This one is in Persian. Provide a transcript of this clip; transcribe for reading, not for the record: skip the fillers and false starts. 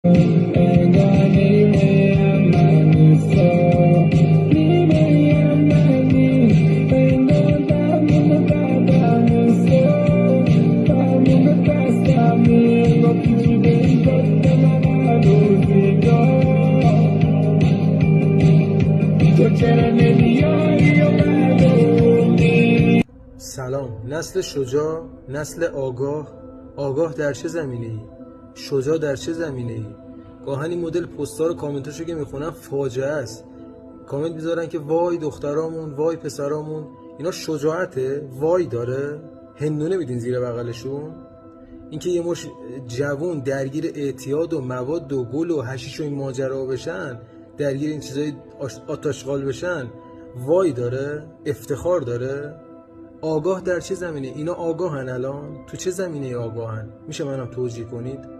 انگار نیمه منی نیمه منی انگار تموم قدمی تموم دستمی با پیچیده این دست من تو چرا نمیای و معلومی. سلام. نسل شجاع، نسل آگاه در چه زمینه ای؟ شجاع در چه زمینه ای؟ گاهن این مدل پست‌ها رو کامنتاشو که میخونم فاجعه است. کامنت میذارن که وای دخترامون، وای پسرامون. اینا شجاعته؟ وای داره؟ هندونه میدین زیر بغلشون؟ اینکه یه مش جوون درگیر اعتیاد و مواد و گل و حشیش و این ماجرا بشن، درگیر این چیزای آتشغال بشن، وای داره؟ افتخار داره؟ آگاه در چه زمینه؟ اینا آگاهن الان؟ تو چه زمینه آگاهن؟ میشه منم توجیه کنید؟